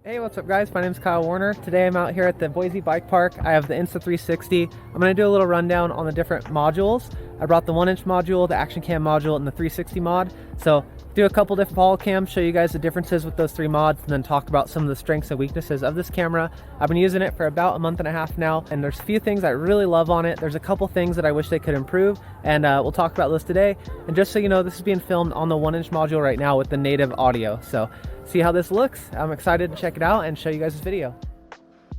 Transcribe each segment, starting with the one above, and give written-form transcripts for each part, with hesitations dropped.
Hey, what's up guys? My name is Kyle Warner. Today I'm out here at the Boise Bike Park. I have the Insta360. I'm going to do a little rundown on the different modules. I brought the 1-inch module, the action cam module, and the 360 mod. So do a couple different follow cams, show you guys the differences with those three mods, and then talk about some of the strengths and weaknesses of this camera. I've been using it for about a month and a half now, and there's a few things I really love on it. There's a couple things that I wish they could improve, and we'll talk about those today. And just so you know, this is being filmed on the 1-inch module right now with the native audio. So see how this looks. I'm excited to check it out and show you guys this video.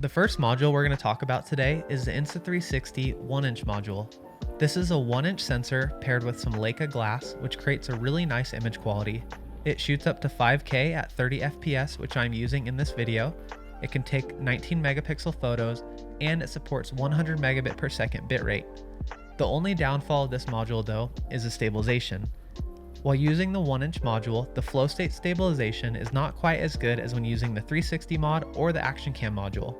The first module we're going to talk about today is the Insta360 1-inch module. This is a 1-inch sensor paired with some Leica glass, which creates a really nice image quality. It shoots up to 5K at 30 FPS, which I'm using in this video. It can take 19 megapixel photos, and it supports 100 megabit per second bitrate. The only downfall of this module though is the stabilization. While using the 1-inch module, the flow state stabilization is not quite as good as when using the 360 mod or the action cam module.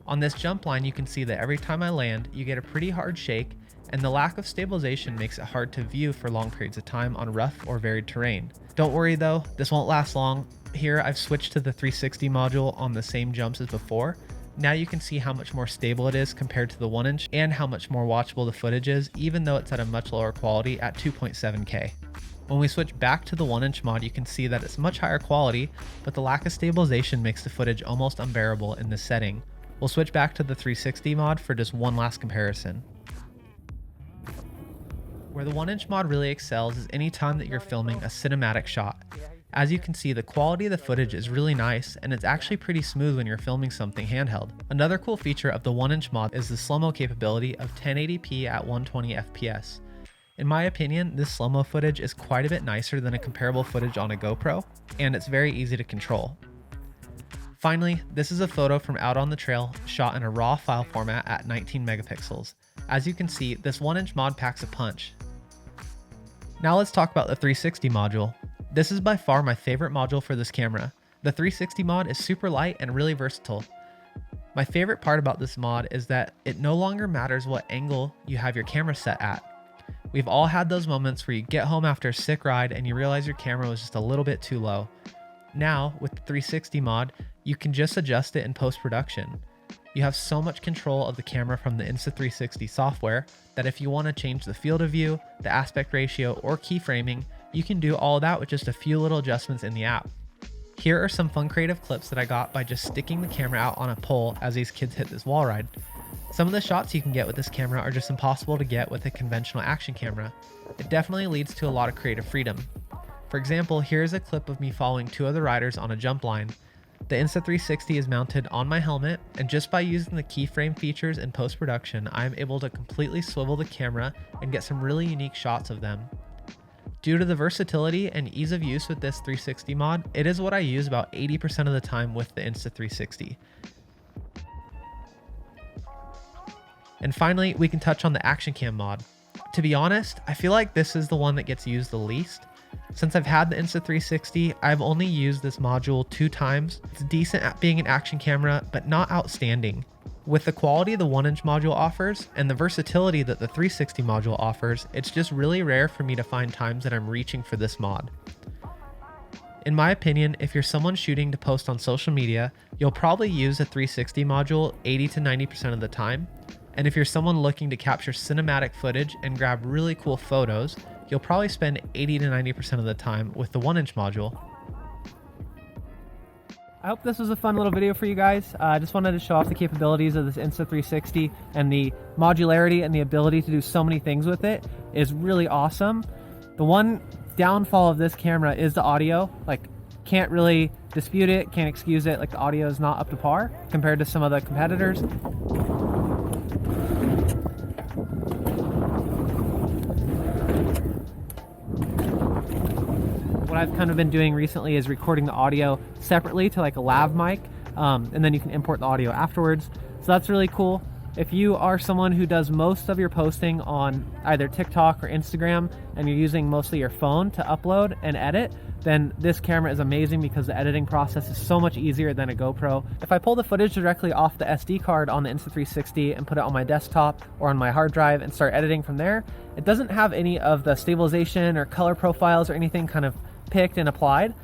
On this jump line, you can see that every time I land, you get a pretty hard shake, and the lack of stabilization makes it hard to view for long periods of time on rough or varied terrain. Don't worry though, this won't last long. Here I've switched to the 360 module on the same jumps as before. Now you can see how much more stable it is compared to the 1-inch and how much more watchable the footage is, even though it's at a much lower quality at 2.7K. When we switch back to the 1-inch mod, you can see that it's much higher quality, but the lack of stabilization makes the footage almost unbearable in this setting. We'll switch back to the 360 mod for just one last comparison. Where the 1-inch mod really excels is any time that you're filming a cinematic shot. As you can see, the quality of the footage is really nice, and it's actually pretty smooth when you're filming something handheld. Another cool feature of the 1-inch mod is the slow-mo capability of 1080p at 120 FPS. In my opinion, this slow-mo footage is quite a bit nicer than a comparable footage on a GoPro, and it's very easy to control. Finally, this is a photo from out on the trail shot in a RAW file format at 19 megapixels. As you can see, this 1-inch mod packs a punch. Now let's talk about the 360 module. This is by far my favorite module for this camera. The 360 mod is super light and really versatile. My favorite part about this mod is that it no longer matters what angle you have your camera set at. We've all had those moments where you get home after a sick ride and you realize your camera was just a little bit too low. Now, with the 360 mod, you can just adjust it in post-production. You have so much control of the camera from the Insta360 software that if you want to change the field of view, the aspect ratio, or keyframing, you can do all of that with just a few little adjustments in the app. Here are some fun creative clips that I got by just sticking the camera out on a pole as these kids hit this wall ride. Some of the shots you can get with this camera are just impossible to get with a conventional action camera. It definitely leads to a lot of creative freedom. For example, here's a clip of me following two other riders on a jump line. The Insta360 is mounted on my helmet, and just by using the keyframe features in post-production, I am able to completely swivel the camera and get some really unique shots of them. Due to the versatility and ease of use with this 360 mod, it is what I use about 80% of the time with the Insta360. And finally, we can touch on the action cam mod. To be honest, I feel like this is the one that gets used the least. Since I've had the Insta360, I've only used this module 2 times. It's decent at being an action camera, but not outstanding. With the quality the 1-inch module offers and the versatility that the 360 module offers, it's just really rare for me to find times that I'm reaching for this mod. In my opinion, if you're someone shooting to post on social media, you'll probably use the 360 module 80 to 90% of the time. And if you're someone looking to capture cinematic footage and grab really cool photos, you'll probably spend 80 to 90% of the time with the 1-inch module. I hope this was a fun little video for you guys. I just wanted to show off the capabilities of this Insta360, and the modularity and the ability to do so many things with it is really awesome. The one downfall of this camera is the audio. Like, can't really dispute it, can't excuse it. Like, the audio is not up to par compared to some of the competitors. What I've kind of been doing recently is recording the audio separately to like a lav mic, and then you can import the audio afterwards. So that's really cool. If you are someone who does most of your posting on either TikTok or Instagram, and you're using mostly your phone to upload and edit, then this camera is amazing because the editing process is so much easier than a GoPro. If I pull the footage directly off the SD card on the Insta360 and put it on my desktop or on my hard drive and start editing from there, it doesn't have any of the stabilization or color profiles or anything kind of picked and applied.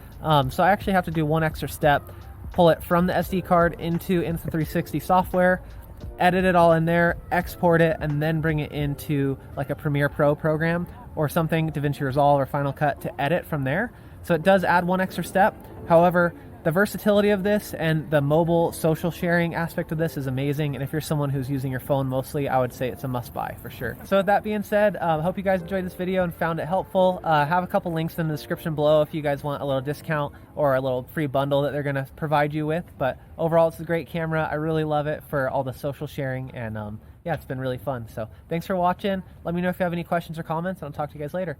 So I actually have to do one extra step pull it from the SD card into Insta360 software, edit it all in there, export it, and then bring it into like a Premiere Pro program or something, DaVinci Resolve or Final Cut, to edit from there. So it does add one extra step. However, the versatility of this and the mobile social sharing aspect of this is amazing. And if you're someone who's using your phone mostly, I would say it's a must buy for sure. So with that being said, hope you guys enjoyed this video and found it helpful. Have a couple links in the description below if you guys want a little discount or a little free bundle that they're gonna provide you with. But overall, it's a great camera. I really love it for all the social sharing, and yeah, it's been really fun. So thanks for watching. Let me know if you have any questions or comments, and I'll talk to you guys later.